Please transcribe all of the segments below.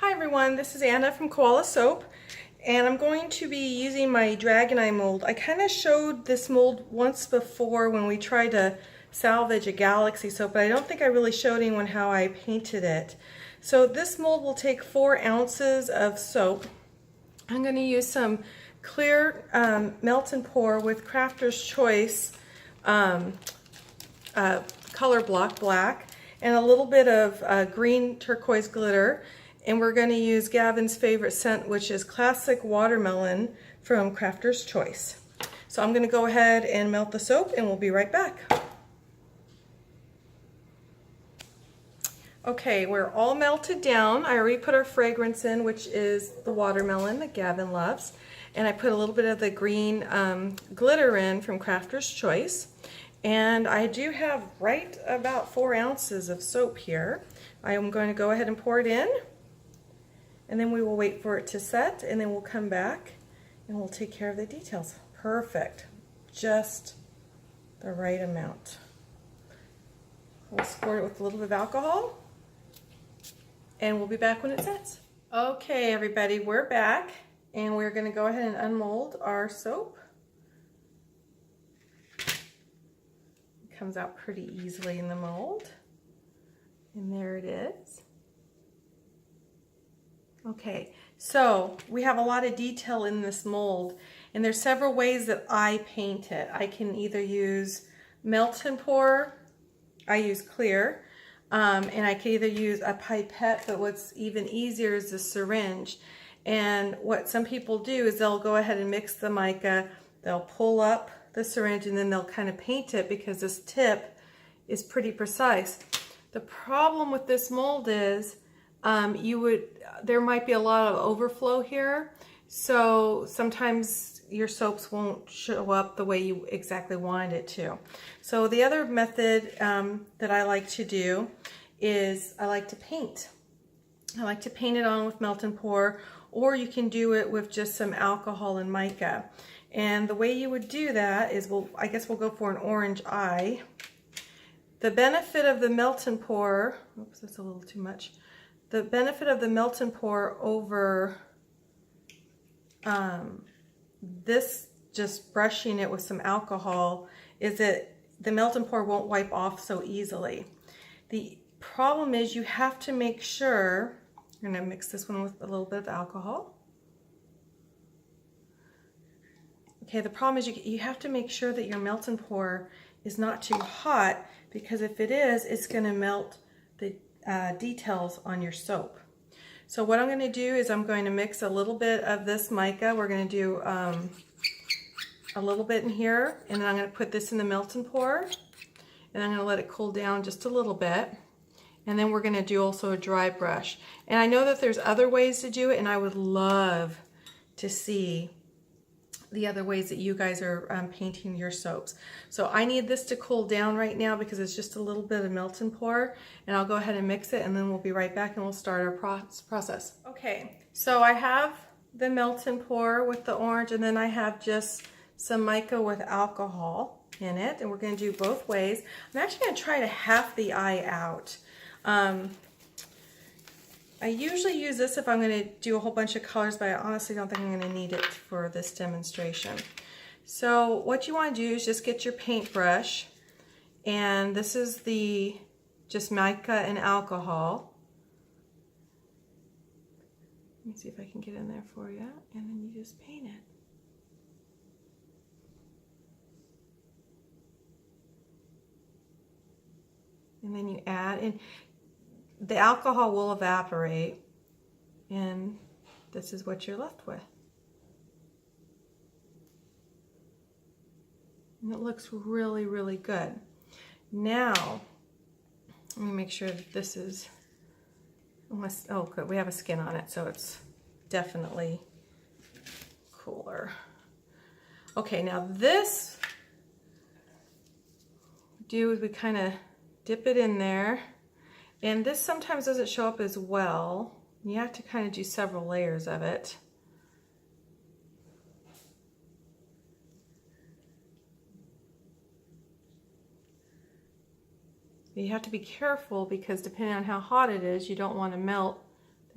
Hi everyone, this is Anna from Koala Soap, and I'm going to be using my Dragon Eye mold. I kind of showed this mold once before when we tried to salvage a Galaxy soap, but I don't think I really showed anyone how I painted it. So this mold will take 4 ounces of soap. I'm going to use some clear melt and pour with Crafter's Choice color block black and a little bit of green turquoise glitter. And we're going to use Gavin's favorite scent, which is Classic Watermelon from Crafter's Choice. So I'm going to go ahead and melt the soap and we'll be right back. Okay, we're all melted down. I already put our fragrance in, which is the watermelon that Gavin loves. And I put a little bit of the green glitter in from Crafter's Choice. And I do have right about 4 ounces of soap here. I am going to go ahead and pour it in. And then we will wait for it to set, and then we'll come back and we'll take care of the details. Perfect. Just the right amount. We'll squirt it with a little bit of alcohol, and we'll be back when it sets. Okay, everybody, we're back, and we're going to go ahead and unmold our soap. It comes out pretty easily in the mold, and there it is. Okay, so we have a lot of detail in this mold, and there's several ways that I paint it. I can either use melt and pour, I use clear, and I can either use a pipette, but what's even easier is the syringe. And what some people do is they'll go ahead and mix the mica, they'll pull up the syringe, and then they'll kind of paint it because this tip is pretty precise. The problem with this mold is there might be a lot of overflow here, so sometimes your soaps won't show up the way you exactly wanted it to. So the other method that I like to do is I like to paint. I like to paint it on with melt and pour, or you can do it with just some alcohol and mica. And the way you would do that is, I guess we'll go for an orange eye. The benefit of the melt and pour, oops, that's a little too much. The benefit of the melt and pour over this, just brushing it with some alcohol, is that the melt and pour won't wipe off so easily. The problem is you have to make sure, I'm going to mix this one with a little bit of alcohol. Okay, the problem is you have to make sure that your melt and pour is not too hot, because if it is, it's going to melt the details on your soap. So what I'm going to do is I'm going to mix a little bit of this mica. We're going to do a little bit in here, and then I'm going to put this in the melt and pour, and I'm going to let it cool down just a little bit, and then we're going to do also a dry brush. And I know that there's other ways to do it, and I would love to see the other ways that you guys are painting your soaps. So I need this to cool down right now because it's just a little bit of melt and pour, and I'll go ahead and mix it, and then we'll be right back and we'll start our process. Okay, so I have the melt and pour with the orange, and then I have just some mica with alcohol in it, and we're going to do both ways. I'm actually going to try to half the eye out. I usually use this if I'm going to do a whole bunch of colors, but I honestly don't think I'm going to need it for this demonstration. So what you want to do is just get your paintbrush, and this is the just mica and alcohol. Let me see if I can get in there for you, and then you just paint it. And then you add, and the alcohol will evaporate, and this is what you're left with. And it looks really, really good. Now, let me make sure that this is, unless, oh good, we have a skin on it, so it's definitely cooler. Okay, now this, do is we kind of dip it in there. And this sometimes doesn't show up as well. You have to kind of do several layers of it. You have to be careful because depending on how hot it is, you don't want to melt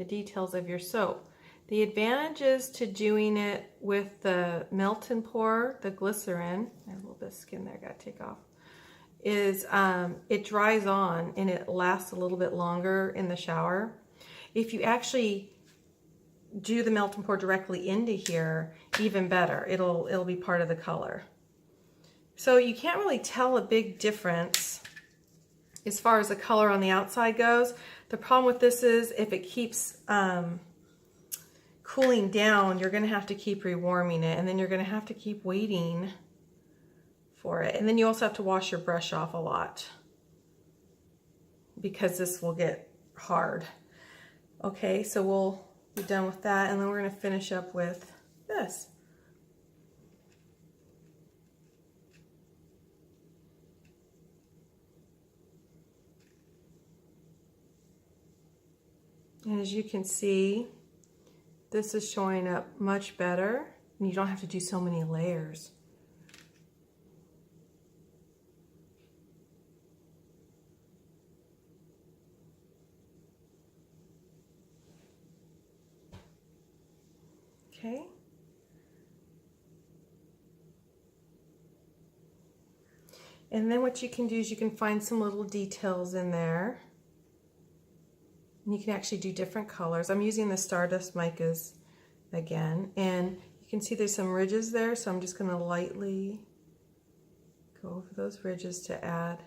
the details of your soap. The advantages to doing it with the melt and pour, the glycerin, I have a little bit of skin there I gotta take off, is it dries on and it lasts a little bit longer in the shower. If you actually do the melt and pour directly into here, even better. It'll be part of the color. So you can't really tell a big difference as far as the color on the outside goes. The problem with this is if it keeps cooling down, you're going to have to keep rewarming it, and then you're going to have to keep waiting for it. And then you also have to wash your brush off a lot because this will get hard. Okay, so we'll be done with that, and then we're going to finish up with this. And as you can see, this is showing up much better, and you don't have to do so many layers. Okay. And then what you can do is you can find some little details in there. And you can actually do different colors. I'm using the Stardust micas again, and you can see there's some ridges there, so I'm just going to lightly go over those ridges to add.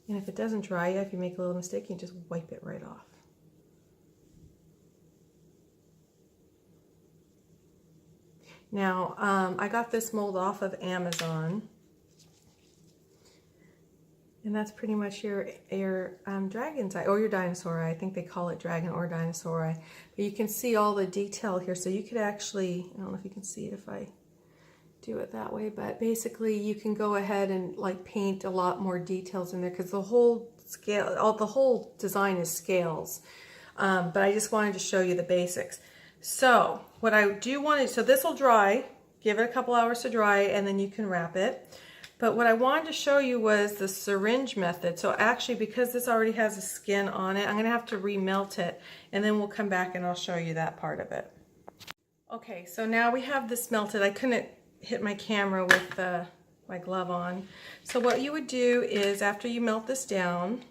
And if it doesn't dry yet, if you make a little mistake, you can just wipe it right off. Now, I got this mold off of Amazon. And that's pretty much your dragon's eye, or your dinosaur eye. I think they call it dragon or dinosaur eye. But you can see all the detail here. So you could actually, I don't know if you can see it if I do it that way, but basically you can go ahead and like paint a lot more details in there because the whole scale, the whole design is scales. But I just wanted to show you the basics. So what I do want to, so this will dry, give it a couple hours to dry, and then you can wrap it. But what I wanted to show you was the syringe method. So actually, because this already has a skin on it, I'm gonna have to remelt it, and then we'll come back and I'll show you that part of it. Okay, so now we have this melted. I couldn't hit my camera with my glove on. So what you would do is after you melt this down,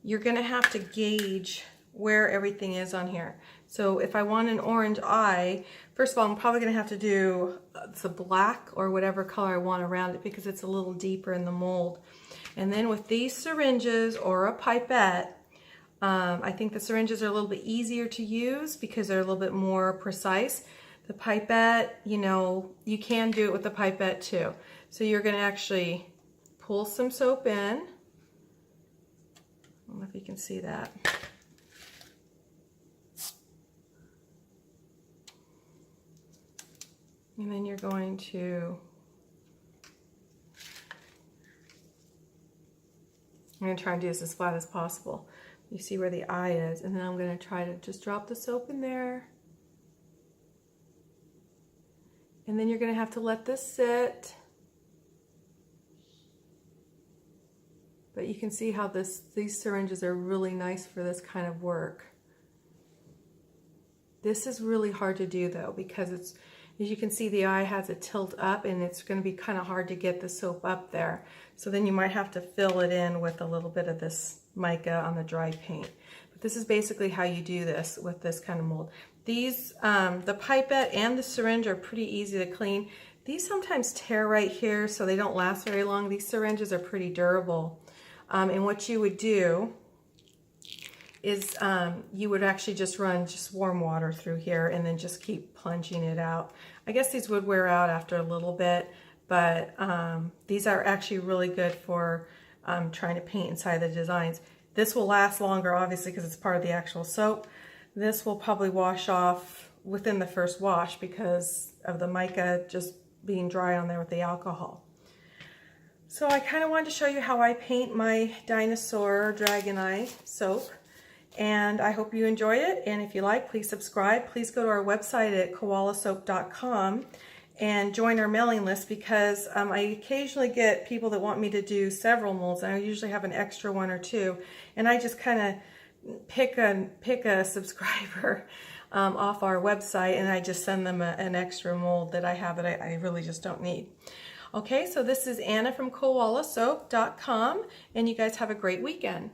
you're gonna have to gauge where everything is on here. So if I want an orange eye, first of all, I'm probably gonna have to do the black or whatever color I want around it because it's a little deeper in the mold. And then with these syringes or a pipette, I think the syringes are a little bit easier to use because they're a little bit more precise. The pipette, you know, you can do it with the pipette too. So you're gonna actually pull some soap in. I don't know if you can see that. And then you're going to, I'm going to try and do this as flat as possible. You see where the eye is, and then I'm going to try to just drop the soap in there. And then you're going to have to let this sit. But you can see how these syringes are really nice for this kind of work. This is really hard to do though, because it's, as you can see, the eye has a tilt up and it's going to be kind of hard to get the soap up there. So then you might have to fill it in with a little bit of this mica on the dry paint. But this is basically how you do this with this kind of mold. These, the pipette and the syringe are pretty easy to clean. These sometimes tear right here, so they don't last very long. These syringes are pretty durable. And what you would do is you would actually just run warm water through here and then just keep plunging it out. I guess these would wear out after a little bit, but these are actually really good for trying to paint inside the designs. This will last longer, obviously, because it's part of the actual soap. This will probably wash off within the first wash because of the mica just being dry on there with the alcohol. So I kind of wanted to show you how I paint my dinosaur dragon eye soap. And I hope you enjoyed it. And if you like, please subscribe. Please go to our website at koalasoap.com and join our mailing list, because I occasionally get people that want me to do several molds, and I usually have an extra one or two, and I just kind of pick a subscriber off our website, and I just send them an extra mold that I have that I really just don't need. Okay, so this is Anna from KoalaSoap.com, and you guys have a great weekend.